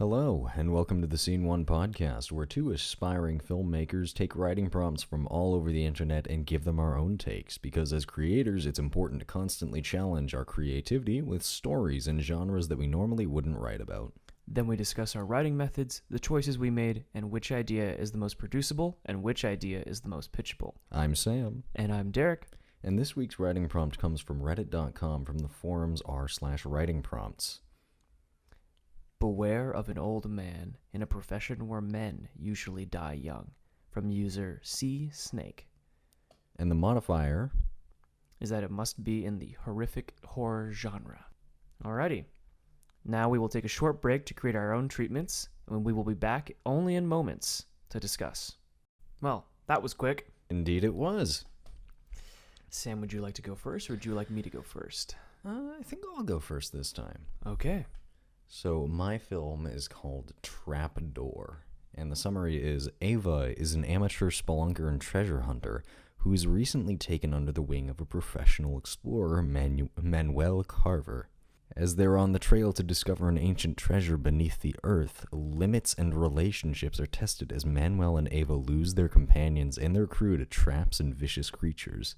Hello, and welcome to the Scene 1 podcast, where two aspiring filmmakers take writing prompts from all over the internet and give them our own takes, because as creators, it's important to constantly challenge our creativity with stories and genres that we normally wouldn't write about. Then we discuss our writing methods, the choices we made, and which idea is the most producible and which idea is the most pitchable. I'm Sam. And I'm Derek. And this week's writing prompt comes from reddit.com from the forums r/writing prompts. Beware of an old man in a profession where men usually die young. From user C Snake. And the modifier is that it must be in the horrific horror genre. Alrighty. Now we will take a short break to create our own treatments, and we will be back only in moments to discuss. Well, that was quick. Indeed it was. Sam, would you like to go first, or would you like me to go first? I think I'll go first this time. Okay. So my film is called Trapdoor, and the summary is Ava is an amateur spelunker and treasure hunter who is recently taken under the wing of a professional explorer, Manuel Carver. As they're on the trail to discover an ancient treasure beneath the earth, limits and relationships are tested as Manuel and Ava lose their companions and their crew to traps and vicious creatures.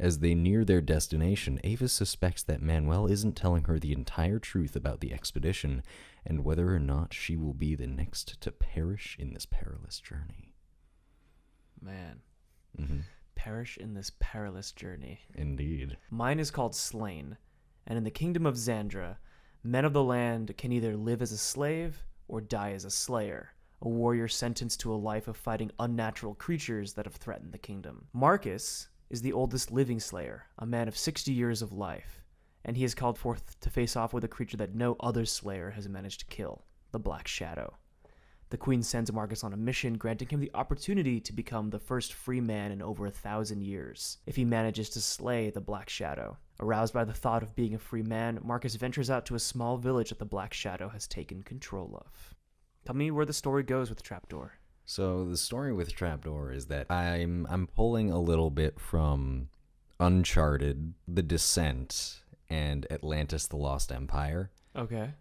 As they near their destination, Ava suspects that Manuel isn't telling her the entire truth about the expedition and whether or not she will be the next to perish in this perilous journey. Man. Mm-hmm. Perish in this perilous journey. Indeed. Mine is called Slain, and in the kingdom of Xandra, men of the land can either live as a slave or die as a slayer, a warrior sentenced to a life of fighting unnatural creatures that have threatened the kingdom. Marcus is the oldest living slayer, a man of 60 years of life, and he is called forth to face off with a creature that no other slayer has managed to kill, the Black Shadow. The queen sends Marcus on a mission, granting him the opportunity to become the first free man in over 1,000 years, if he manages to slay the Black Shadow. Aroused by the thought of being a free man, Marcus ventures out to a small village that the Black Shadow has taken control of. Tell me where the story goes with Trapdoor. So the story with Trapdoor is that I'm pulling a little bit from Uncharted, The Descent, and Atlantis: The Lost Empire. Okay.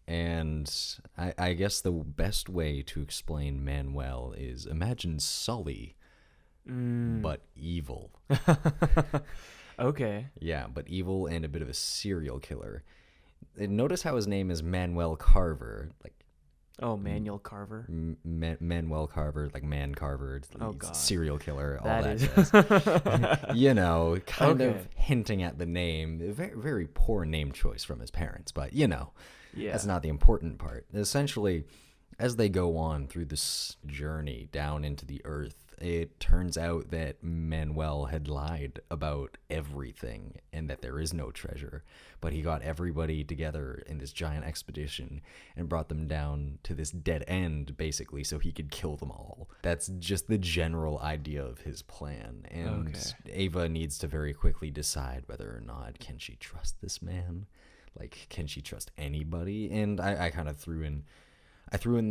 And I guess the best way to explain Manuel is imagine Sully, but evil. Okay. Yeah, but evil and a bit of a serial killer. And notice how his name is Manuel Carver, like. Oh, Manuel Carver. Manuel Carver, like man Carver, oh, God. Serial killer, all that that is. You know, kind Okay. of hinting at the name. Very, very poor name choice from his parents, but you know, Yeah. that's not the important part. Essentially, as they go on through this journey down into the earth, it turns out that Manuel had lied about everything and that there is no treasure. But he got everybody together in this giant expedition and brought them down to this dead end, basically, so he could kill them all. That's just the general idea of his plan. And Ava needs to very quickly decide whether or not can she trust this man? Like, can she trust anybody? And I kind of threw in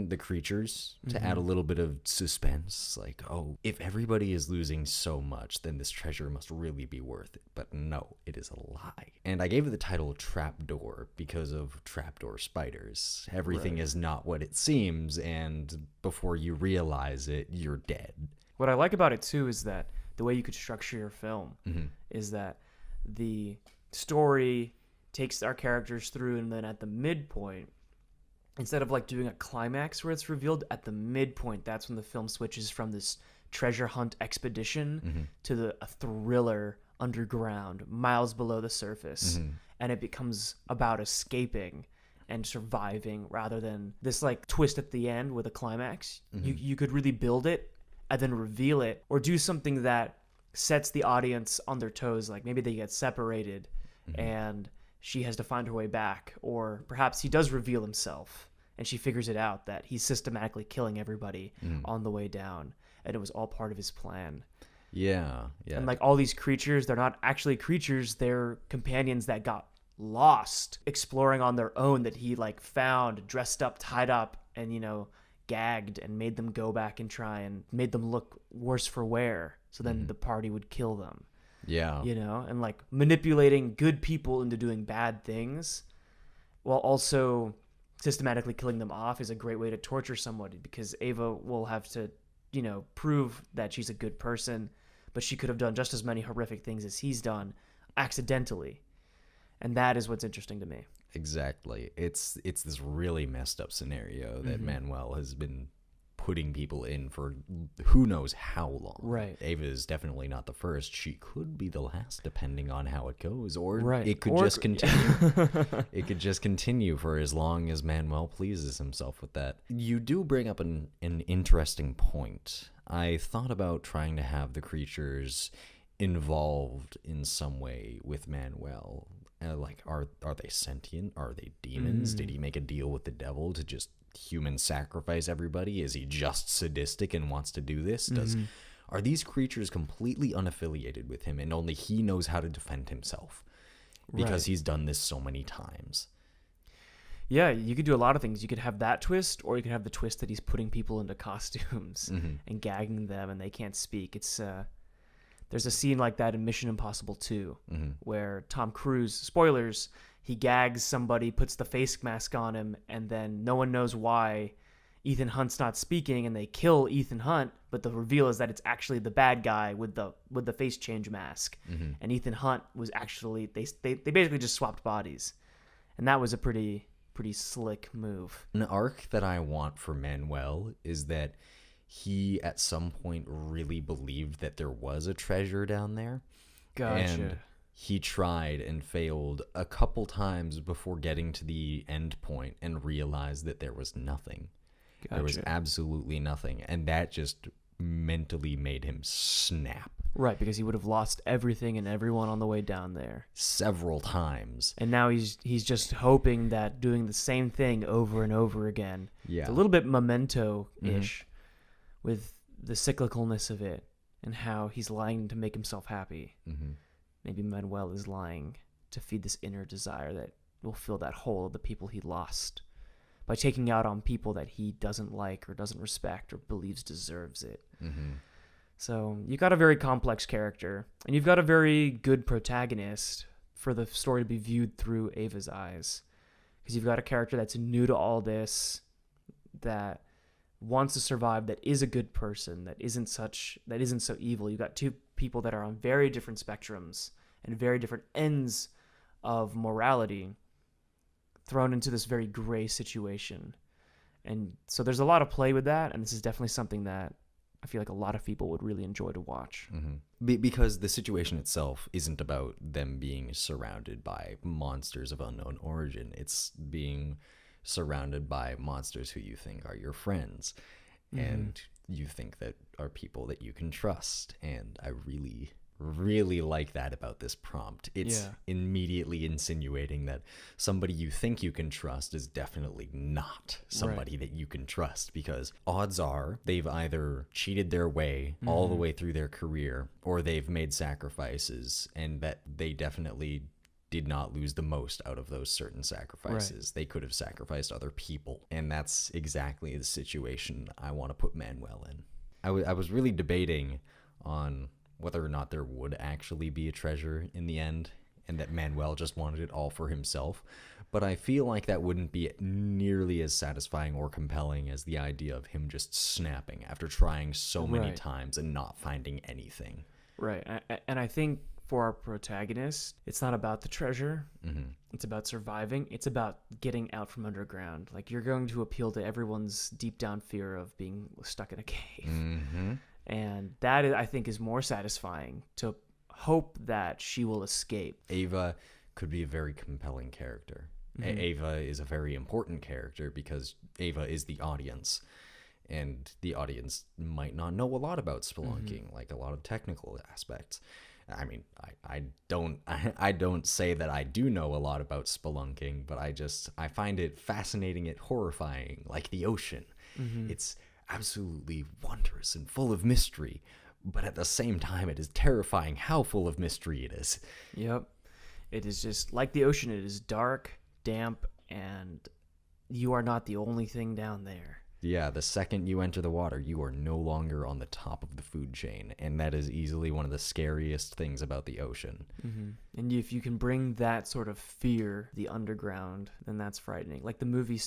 the creatures to add a little bit of suspense. Like, oh, if everybody is losing so much, then this treasure must really be worth it. But no, it is a lie. And I gave it the title Trapdoor because of trapdoor spiders. Everything is not what it seems, and before you realize it, you're dead. What I like about it, too, is that the way you could structure your film is that the story takes our characters through, and then at the midpoint, instead of like doing a climax where it's revealed, at the midpoint, that's when the film switches from this treasure hunt expedition to a thriller underground, miles below the surface. And it becomes about escaping and surviving rather than this like twist at the end with a climax. You could really build it and then reveal it, or do something that sets the audience on their toes. Like maybe they get separated and she has to find her way back, or perhaps he does reveal himself and she figures it out that he's systematically killing everybody on the way down, and it was all part of his plan. Yeah. And like all these creatures, they're not actually creatures, they're companions that got lost exploring on their own, that he like found, dressed up, tied up, and you know, gagged, and made them go back and try and made them look worse for wear, so then the party would kill them. Yeah. You know, and like manipulating good people into doing bad things while also systematically killing them off is a great way to torture somebody, because Ava will have to, prove that she's a good person, but she could have done just as many horrific things as he's done accidentally. And that is what's interesting to me. Exactly. It's this really messed up scenario that Manuel has been putting people in for who knows how long. Right. Ava is definitely not the first. She could be the last, depending on how it goes. Or Right. it could just continue. It could just continue for as long as Manuel pleases himself with that. You do bring up an interesting point. I thought about trying to have the creatures involved in some way with Manuel. Like, are they sentient? Are they demons? Did he make a deal with the devil to just human sacrifice everybody? Is he just sadistic and wants to do this? Are these creatures completely unaffiliated with him and only he knows how to defend himself because he's done this so many times? Yeah, you could do a lot of things. You could have that twist, or you could have the twist that he's putting people into costumes and gagging them and they can't speak. It's there's a scene like that in Mission Impossible 2 where Tom Cruise, spoilers, he gags somebody, puts the face mask on him, and then no one knows why Ethan Hunt's not speaking, and they kill Ethan Hunt, but the reveal is that it's actually the bad guy with the face change mask. And Ethan Hunt was actually, they basically just swapped bodies. And that was a pretty slick move. An arc that I want for Manuel is that he at some point really believed that there was a treasure down there. Gotcha. And he tried and failed a couple times before getting to the end point and realized that there was nothing. Gotcha. There was absolutely nothing. And that just mentally made him snap. Right, because he would have lost everything and everyone on the way down there. Several times. And now he's just hoping that doing the same thing over and over again. Yeah. It's a little bit Memento-ish with the cyclicalness of it and how he's lying to make himself happy. Maybe Manuel is lying to feed this inner desire that will fill that hole of the people he lost by taking out on people that he doesn't like or doesn't respect or believes deserves it. So you got a very complex character, and you've got a very good protagonist for the story to be viewed through Ava's eyes, because you've got a character that's new to all this, that wants to survive, that is a good person, that isn't so evil. You've got two people that are on very different spectrums and very different ends of morality thrown into this very gray situation. And so there's a lot of play with that, and this is definitely something that I feel like a lot of people would really enjoy to watch. Because the situation itself isn't about them being surrounded by monsters of unknown origin. It's being surrounded by monsters who you think are your friends and you think that are people that you can trust. And I really, really like that about this prompt. It's immediately insinuating that somebody you think you can trust is definitely not somebody that you can trust, because odds are they've either cheated their way all the way through their career, or they've made sacrifices, and that they definitely did not lose the most out of those certain sacrifices. They could have sacrificed other people. And that's exactly the situation I want to put Manuel in. I was really debating on whether or not there would actually be a treasure in the end, and that Manuel just wanted it all for himself. But I feel like that wouldn't be nearly as satisfying or compelling as the idea of him just snapping after trying so many times and not finding anything. Right. And I think for our protagonist, it's not about the treasure. It's about surviving. It's about getting out from underground. Like, you're going to appeal to everyone's deep down fear of being stuck in a cave. And that, I think, is more satisfying, to hope that she will escape. Ava could be a very compelling character. Ava is a very important character because Ava is the audience. And the audience might not know a lot about spelunking, like a lot of technical aspects. I mean, I don't say that I do know a lot about spelunking, but I find it fascinating and horrifying, like the ocean. It's absolutely wondrous and full of mystery, but at the same time, it is terrifying how full of mystery it is. Yep. It is just like the ocean. It is dark, damp, and you are not the only thing down there. Yeah, the second you enter the water, you are no longer on the top of the food chain, and that is easily one of the scariest things about the ocean. And if you can bring that sort of fear, the underground, then that's frightening. Like the movie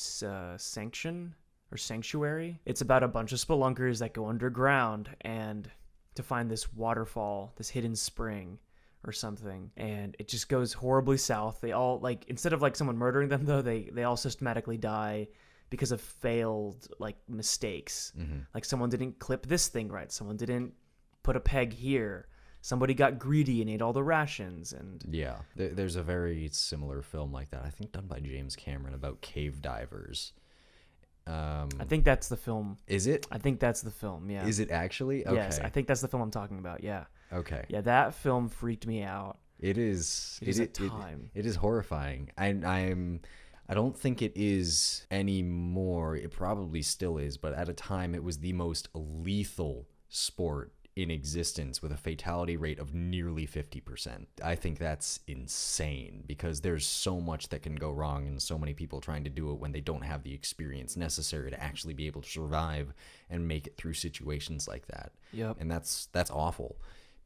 Sanctuary. It's about a bunch of spelunkers that go underground and to find this waterfall, this hidden spring or something, and it just goes horribly south. They all, like, instead of like someone murdering them though, they all systematically die because of failed like mistakes. Like someone didn't clip this thing right, someone didn't put a peg here, somebody got greedy and ate all the rations. And yeah, there's a very similar film like that, I think done by James Cameron, about cave divers. I think that's the film. Is it? I think that's the film. Yeah. Is it actually? Okay. Yes, I think that's the film I'm talking about. Yeah. Okay. Yeah, that film freaked me out. It is. It is at time. It is horrifying. I don't think it is anymore. It probably still is, but at a time it was the most lethal sport in existence, with a fatality rate of nearly 50%. I think that's insane, because there's so much that can go wrong and so many people trying to do it when they don't have the experience necessary to actually be able to survive and make it through situations like that. Yep. And that's awful,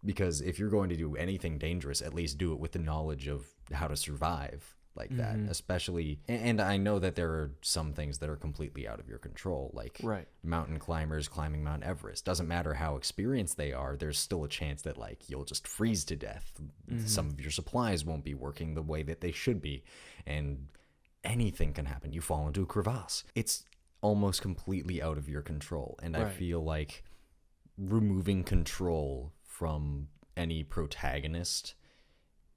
because if you're going to do anything dangerous, at least do it with the knowledge of how to survive like that, especially. And I know that there are some things that are completely out of your control, like mountain climbers climbing Mount Everest. Doesn't matter how experienced they are, there's still a chance that like you'll just freeze to death. Some of your supplies won't be working the way that they should be, and anything can happen. You fall into a crevasse. It's almost completely out of your control, and I feel like removing control from any protagonist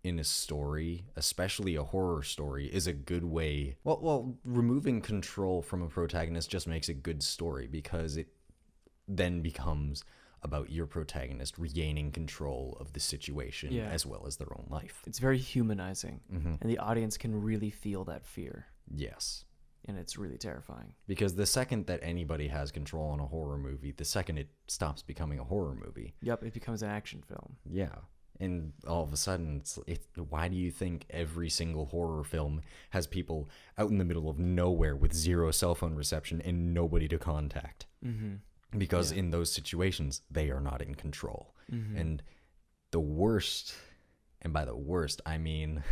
in a story, especially a horror story, is a good way. Well, removing control from a protagonist just makes a good story, because it then becomes about your protagonist regaining control of the situation as well as their own life. It's very humanizing, and the audience can really feel that fear. Yes. And it's really terrifying. Because the second that anybody has control on a horror movie, the second it stops becoming a horror movie. Yep, it becomes an action film. Yeah. And all of a sudden, why do you think every single horror film has people out in the middle of nowhere with zero cell phone reception and nobody to contact? Because in those situations, they are not in control. And the worst, and by the worst, I mean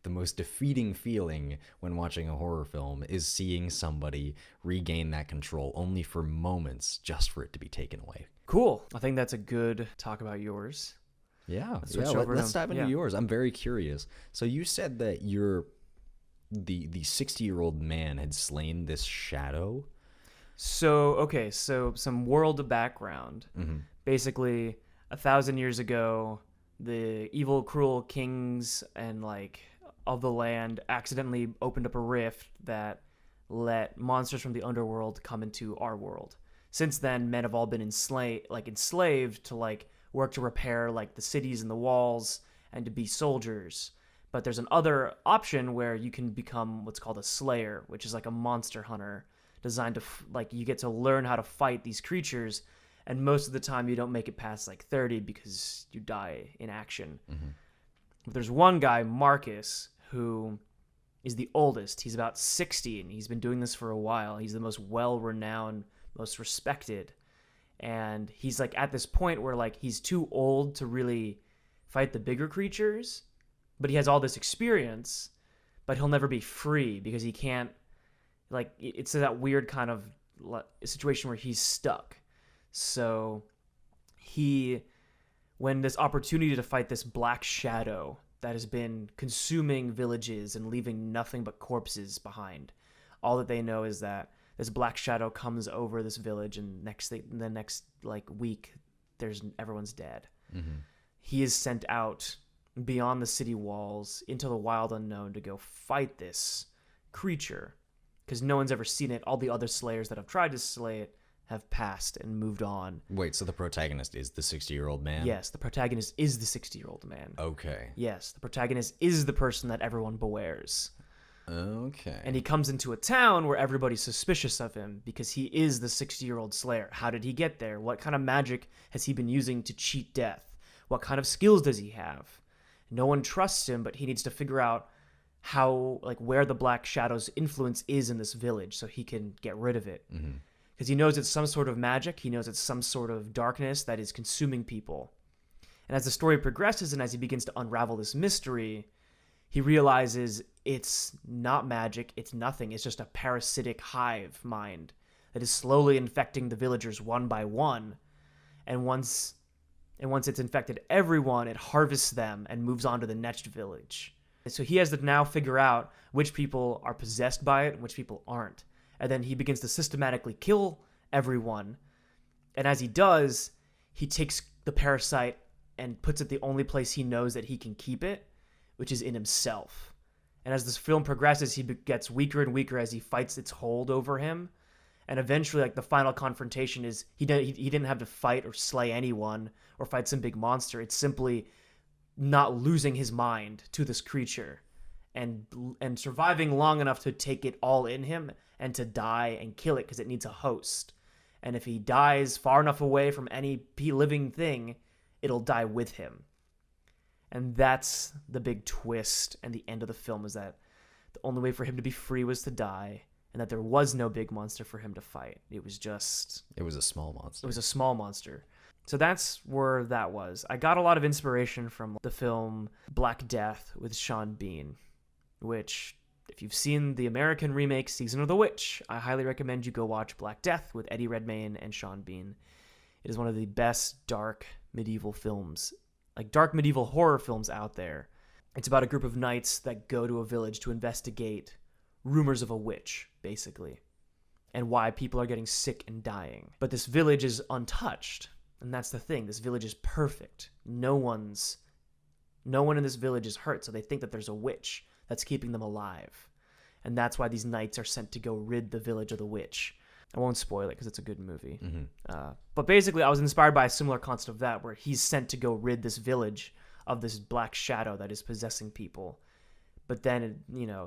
the most defeating feeling when watching a horror film, is seeing somebody regain that control only for moments, just for it to be taken away. Cool. I think that's a good talk about yours. Yeah, let's dive into yours. I'm very curious. So you said that the 60-year-old man had slain this shadow. So some world background. Basically, 1,000 years ago, the evil, cruel kings and like of the land accidentally opened up a rift that let monsters from the underworld come into our world. Since then, men have all been enslaved to like work to repair like the cities and the walls and to be soldiers. But there's another option where you can become what's called a slayer, which is like a monster hunter designed to like you get to learn how to fight these creatures, and most of the time you don't make it past like 30 because you die in action. But there's one guy, Marcus, who is the oldest. He's about 60 and he's been doing this for a while. He's the most well-renowned, most respected. And he's like at this point where like he's too old to really fight the bigger creatures, but he has all this experience, but he'll never be free because he can't, like, it's that weird kind of situation where he's stuck. So when this opportunity to fight this black shadow that has been consuming villages and leaving nothing but corpses behind, all that they know is that this black shadow comes over this village, and the next like week, everyone's dead. He is sent out beyond the city walls into the wild unknown to go fight this creature, because no one's ever seen it. All the other slayers that have tried to slay it have passed and moved on. Wait, so the protagonist is the 60-year-old man? Yes, the protagonist is the 60-year-old man. Okay. Yes, the protagonist is the person that everyone bewares. Okay. And he comes into a town where everybody's suspicious of him because he is the 60-year-old slayer. How did he get there? What kind of magic has he been using to cheat death? What kind of skills does he have? No one trusts him, but he needs to figure out where the Black Shadow's influence is in this village so he can get rid of it. because he knows it's some sort of magic. He knows it's some sort of darkness that is consuming people. And as the story progresses and as he begins to unravel this mystery, he realizes it's not magic, it's nothing. It's just a parasitic hive mind that is slowly infecting the villagers one by one. And once it's infected everyone, it harvests them and moves on to the next village. So he has to now figure out which people are possessed by it and which people aren't. And then he begins to systematically kill everyone. And as he does, he takes the parasite and puts it the only place he knows that he can keep it, which is in himself. And as this film progresses, he gets weaker and weaker as he fights its hold over him. And eventually, like, the final confrontation is he didn't have to fight or slay anyone or fight some big monster. It's simply not losing his mind to this creature and surviving long enough to take it all in him and to die and kill it because it needs a host. And if he dies far enough away from any living thing, it'll die with him. And that's the big twist and the end of the film, is that the only way for him to be free was to die, and that there was no big monster for him to fight. It was a small monster. It was a small monster. So that's where that was. I got a lot of inspiration from the film Black Death with Sean Bean, which, if you've seen the American remake Season of the Witch, I highly recommend you go watch Black Death with Eddie Redmayne and Sean Bean. It is one of the best dark medieval films, like dark medieval horror films out there. It's about a group of knights that go to a village to investigate rumors of a witch, basically, and why people are getting sick and dying. But this village is untouched, and that's the thing. This village is perfect. No one in this village is hurt, so they think that there's a witch that's keeping them alive. And that's why these knights are sent to go rid the village of the witch. I won't spoil it because it's a good movie. Mm-hmm. But basically, I was inspired by a similar concept of that, where he's sent to go rid this village of this black shadow that is possessing people. But then,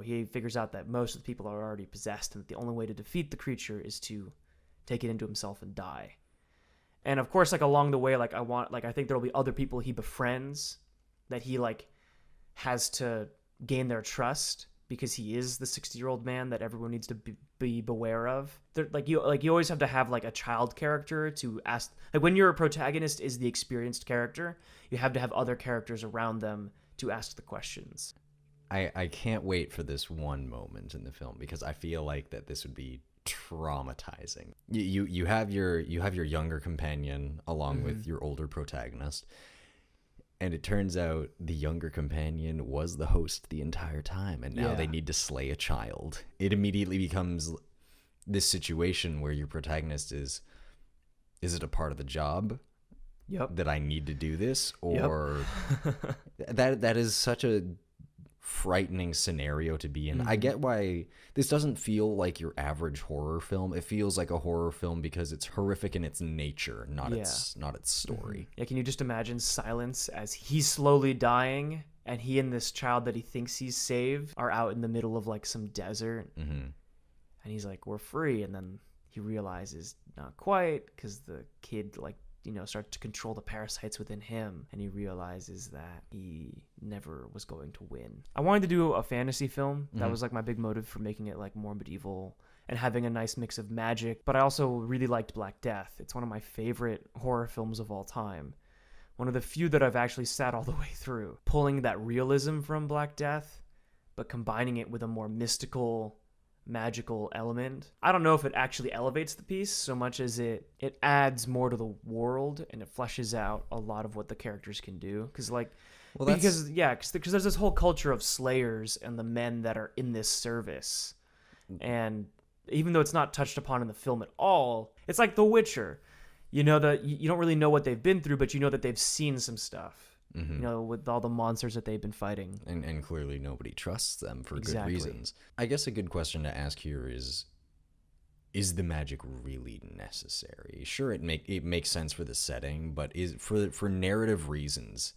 he figures out that most of the people are already possessed, and that the only way to defeat the creature is to take it into himself and die. And of course, along the way, I think there'll be other people he befriends that he has to gain their trust, because he is the 60-year-old man that everyone needs to be beware of. You always have to have a child character to ask. When your protagonist is the experienced character, you have to have other characters around them to ask the questions. I can't wait for this one moment in the film, because I feel like that this would be traumatizing. You have your younger companion along mm-hmm. with your older protagonist. And it turns out the younger companion was the host the entire time, and now they need to slay a child. It immediately becomes this situation where your protagonist is it a part of the job? Yep. That I need to do this? Or that is such a frightening scenario to be in. Mm-hmm. I get why this doesn't feel like your average horror film. It feels like a horror film because it's horrific in its nature, not its story. Mm-hmm. Yeah, can you just imagine silence as he's slowly dying, and he and this child that he thinks he's saved are out in the middle of some desert, mm-hmm. and he's like, "We're free," and then he realizes not quite, because the kid starts to control the parasites within him, and he realizes that he never was going to win. I wanted to do a fantasy film. That mm-hmm. was my big motive for making it more medieval and having a nice mix of magic, but I also really liked Black Death. It's one of my favorite horror films of all time. One of the few that I've actually sat all the way through. Pulling that realism from Black Death, but combining it with a more mystical, magical element. I don't know if it actually elevates the piece so much as it adds more to the world, and it fleshes out a lot of what the characters can do. Because there's this whole culture of slayers and the men that are in this service, and even though it's not touched upon in the film at all, it's like The Witcher. You don't really know what they've been through, but you know that they've seen some stuff. Mm-hmm. With all the monsters that they've been fighting. And clearly nobody trusts them for good reasons. I guess a good question to ask here is the magic really necessary? Sure, it makes sense for the setting, but is for narrative reasons,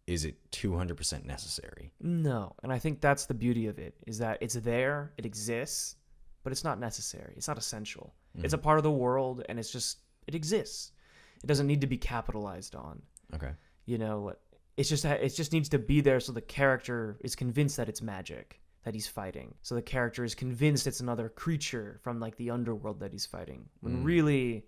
is it 200% necessary? No, and I think that's the beauty of it, is that it's there, it exists, but it's not necessary. It's not essential. Mm-hmm. It's a part of the world, and it exists. It doesn't need to be capitalized on. Okay. It just needs to be there so the character is convinced that it's magic, that he's fighting. So the character is convinced it's another creature from like the underworld that he's fighting, when really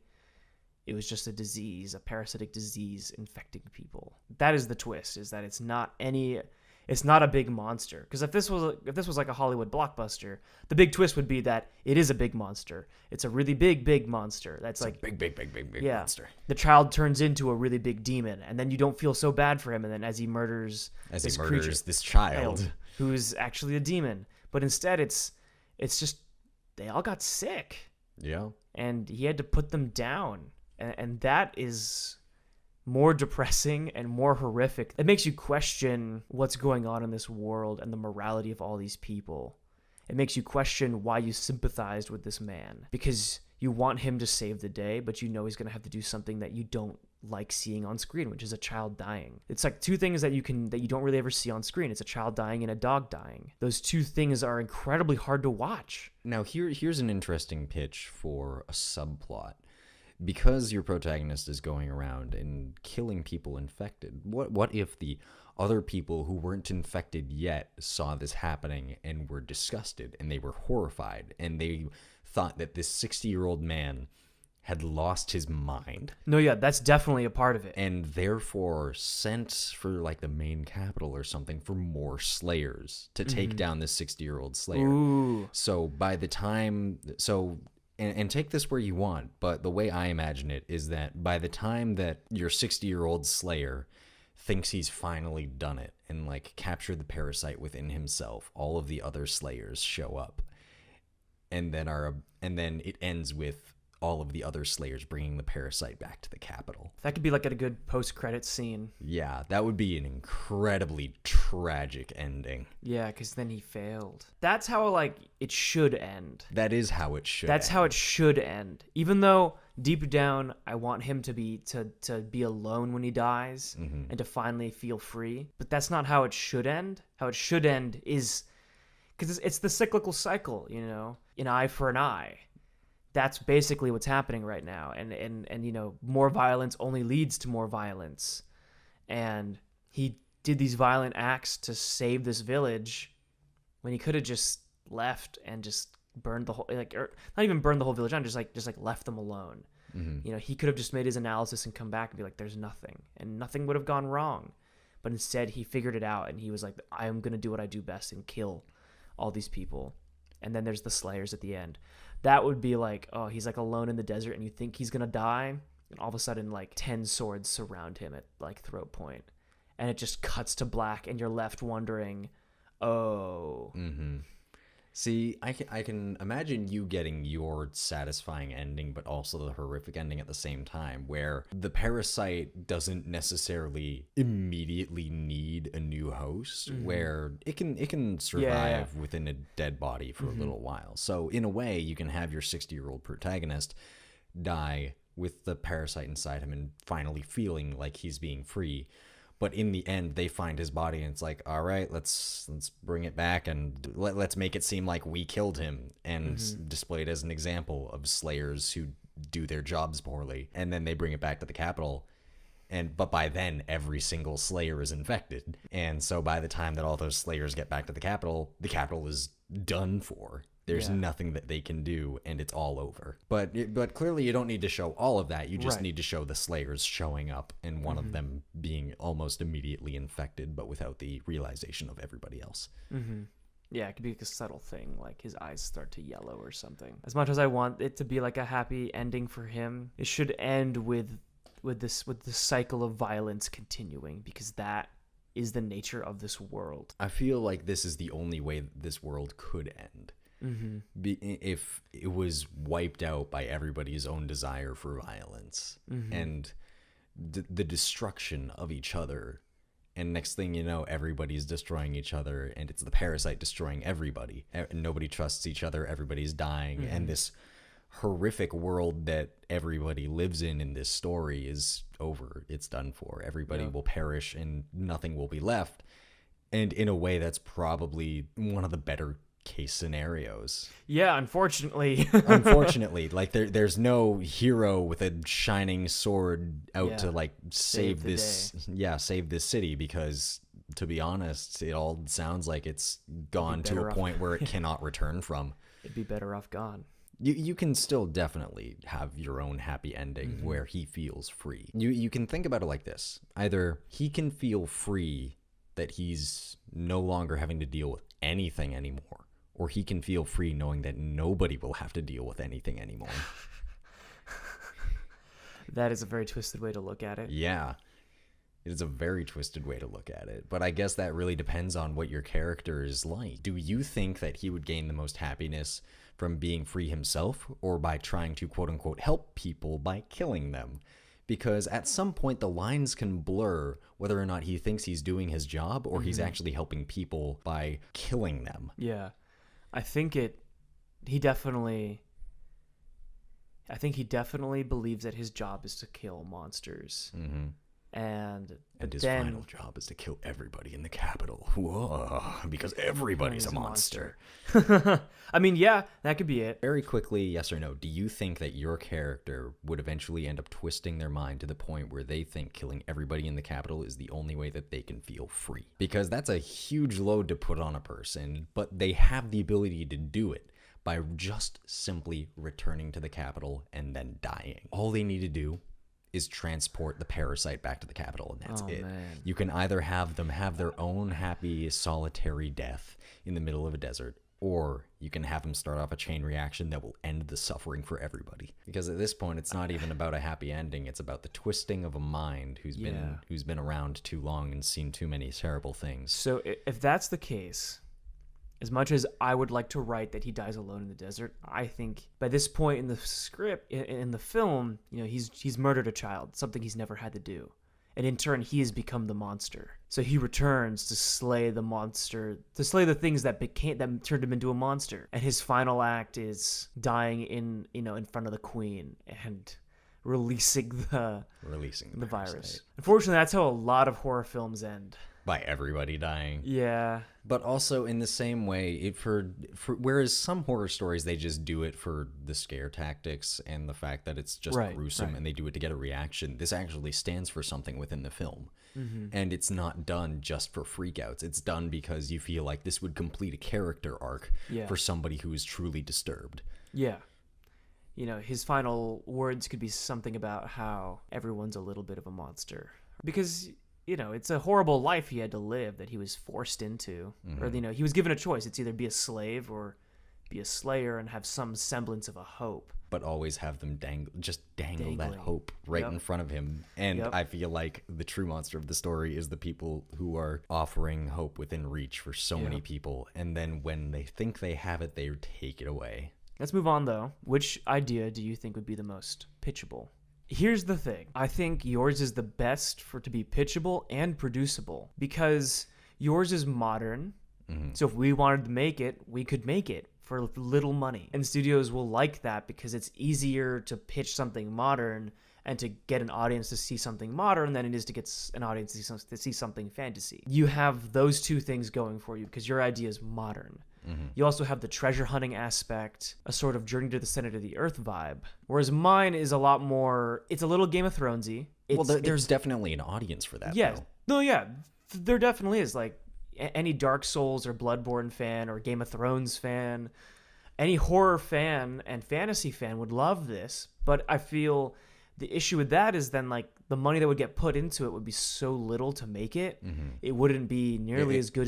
it was just a disease, a parasitic disease infecting people. That is the twist, is that it's not a big monster. Because if this was like a Hollywood blockbuster, the big twist would be that it is a big monster. It's a really big monster. That's like big monster. The child turns into a really big demon, and then you don't feel so bad for him. And then as he murders this child who's actually a demon, but instead it's just they all got sick. Yeah, and he had to put them down, and that is more depressing and more horrific. It makes you question what's going on in this world and the morality of all these people. It makes you question why you sympathized with this man, because you want him to save the day, but you know he's going to have to do something that you don't like seeing on screen, which is a child dying. It's like two things that you don't really ever see on screen. It's a child dying and a dog dying. Those two things are incredibly hard to watch. Now here's an interesting pitch for a subplot. Because your protagonist is going around and killing people infected, what if the other people who weren't infected yet saw this happening and were disgusted and they were horrified and they thought that this 60-year-old man had lost his mind? No, yeah, that's definitely a part of it. And therefore sent for like the main capital or something for more slayers to take down this 60-year-old slayer. Ooh. So by the time... And take this where you want, but the way I imagine it is that by the time that your 60-year-old slayer thinks he's finally done it and like captured the parasite within himself, all of the other slayers show up, and then it ends with all of the other slayers bringing the parasite back to the capital. That could be like a good post-credit scene. Yeah, that would be an incredibly tragic ending. Yeah, because then he failed. That's how like it should end. That is how it should. That's how it should end. Even though deep down I want him to be alone when he dies and to finally feel free. But that's not how it should end. How it should end is because it's the cyclical cycle, you know, an eye for an eye. That's basically what's happening right now. And you know, more violence only leads to more violence. And he did these violent acts to save this village when he could have just left and just burned the whole, like, or not even burned the whole village down, just like left them alone. You know, he could have just made his analysis and come back and be like, there's nothing, and nothing would have gone wrong. But instead he figured it out and he was like, I am going to do what I do best and kill all these people. And then there's the slayers at the end. That would be like, oh, he's like alone in the desert and you think he's going to die. And all of a sudden, like 10 swords surround him at like throat point. And it just cuts to black and you're left wondering, oh. See, I can imagine you getting your satisfying ending, but also the horrific ending at the same time, where the parasite doesn't necessarily immediately need a new host, where it can survive within a dead body for a little while. So in a way, you can have your 60-year-old protagonist die with the parasite inside him and finally feeling like he's being free. But in the end, they find his body, and it's like, all right, let's bring it back, and let's make it seem like we killed him, and display it as an example of slayers who do their jobs poorly. And then they bring it back to the capital, but by then, every single slayer is infected. And so by the time that all those slayers get back to the capital is done for. There's nothing that they can do, and it's all over. But clearly you don't need to show all of that. You just need to show the slayers showing up and one of them being almost immediately infected, but without the realization of everybody else. Yeah, it could be like a subtle thing, like his eyes start to yellow or something. As much as I want it to be like a happy ending for him, it should end with the cycle of violence continuing, because that is the nature of this world. I feel like this is the only way this world could end. If it was wiped out by everybody's own desire for violence and the destruction of each other, and next thing you know, everybody's destroying each other, and it's the parasite destroying everybody. Nobody trusts each other, everybody's dying, and this horrific world that everybody lives in this story is over. It's done for. Everybody will perish and nothing will be left. And in a way, that's probably one of the better case scenarios. Yeah, unfortunately. Like there's no hero with a shining sword out to like save this city, because to be honest, it all sounds like it's gone to a point where it cannot return from. It'd be better off gone. You can still definitely have your own happy ending where he feels free. You can think about it like this. Either he can feel free that he's no longer having to deal with anything anymore, or he can feel free knowing that nobody will have to deal with anything anymore. That is a very twisted way to look at it. Yeah. It is a very twisted way to look at it. But I guess that really depends on what your character is like. Do you think that he would gain the most happiness from being free himself, or by trying to quote-unquote help people by killing them? Because at some point the lines can blur whether or not he thinks he's doing his job or he's actually helping people by killing them. Yeah. I think he definitely believes that his job is to kill monsters. Mm-hmm. And his final job is to kill everybody in the capital. Whoa, because everybody's a monster. I mean, yeah, that could be it. Very quickly, yes or no, do you think that your character would eventually end up twisting their mind to the point where they think killing everybody in the capital is the only way that they can feel free? Because that's a huge load to put on a person, but they have the ability to do it by just simply returning to the capital and then dying. All they need to do is transport the parasite back to the capital, and that's it. Man. You can either have them have their own happy, solitary death in the middle of a desert, or you can have them start off a chain reaction that will end the suffering for everybody. Because at this point, it's not even about a happy ending. It's about the twisting of a mind who's been around too long and seen too many terrible things. So if that's the case, as much as I would like to write that he dies alone in the desert, I think by this point in the script, in the film, he's murdered a child, something he's never had to do. And in turn, he has become the monster. So he returns to slay the monster, to slay the things that turned him into a monster. And his final act is dying in front of the queen and releasing the virus. Unfortunately, that's how a lot of horror films end. By everybody dying. Yeah. But also in the same way, whereas some horror stories, they just do it for the scare tactics and the fact that it's just gruesome and they do it to get a reaction. This actually stands for something within the film. Mm-hmm. And it's not done just for freakouts. It's done because you feel like this would complete a character arc for somebody who is truly disturbed. Yeah. His final words could be something about how everyone's a little bit of a monster. Because it's a horrible life he had to live that he was forced into. Mm-hmm. Or, he was given a choice. It's either be a slave or be a slayer and have some semblance of a hope. But always have them dangle that hope right in front of him. And I feel like the true monster of the story is the people who are offering hope within reach for so many people. And then when they think they have it, they take it away. Let's move on, though. Which idea do you think would be the most pitchable? Here's the thing. I think yours is the best to be pitchable and producible because yours is modern. Mm-hmm. So if we wanted to make it, we could make it for little money. And studios will like that because it's easier to pitch something modern and to get an audience to see something modern than it is to get an audience to see something fantasy. You have those two things going for you because your idea is modern. Mm-hmm. You also have the treasure hunting aspect, a sort of Journey to the Center of the Earth vibe. Whereas mine is a lot more, it's a little Game of Thronesy. There's definitely an audience for that. Yeah. Though. No, yeah. There definitely is. Like any Dark Souls or Bloodborne fan or Game of Thrones fan, any horror fan and fantasy fan would love this. But I feel the issue with that is then like the money that would get put into it would be so little to make it. Mm-hmm. It wouldn't be nearly as good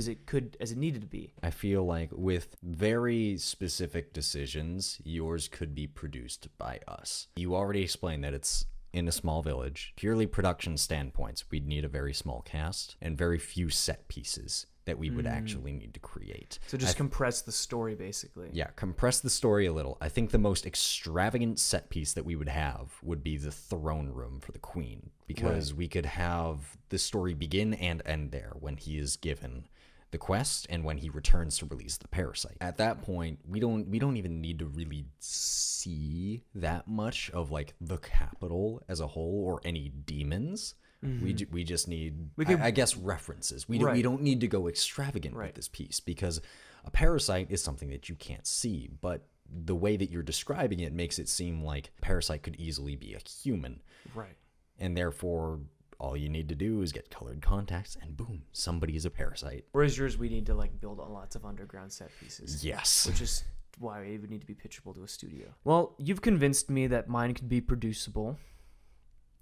as it needed to be. I feel like with very specific decisions, yours could be produced by us. You already explained that it's in a small village. Purely production standpoints, we'd need a very small cast and very few set pieces that we would actually need to create. So just compress the story, basically. Yeah, compress the story a little. I think the most extravagant set piece that we would have would be the throne room for the queen, because we could have the story begin and end there when he is given the quest and when he returns to release the parasite. At that point, we don't even need to really see that much of like the capital as a whole or any demons. Mm-hmm. We just need, I guess, references. We don't need to go extravagant with this piece, because a parasite is something that you can't see, but the way that you're describing it makes it seem like a parasite could easily be a human. Right. And therefore, all you need to do is get colored contacts, and boom, somebody is a parasite. Whereas yours, we need to like build on lots of underground set pieces. Yes. Which is why it would need to be pitchable to a studio. Well, you've convinced me that mine could be producible.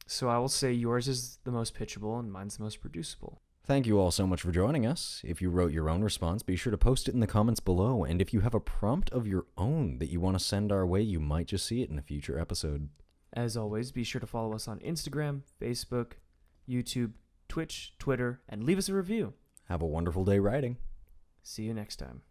So I will say yours is the most pitchable and mine's the most producible. Thank you all so much for joining us. If you wrote your own response, be sure to post it in the comments below. And if you have a prompt of your own that you want to send our way, you might just see it in a future episode. As always, be sure to follow us on Instagram, Facebook, YouTube, Twitch, Twitter, and leave us a review. Have a wonderful day writing. See you next time.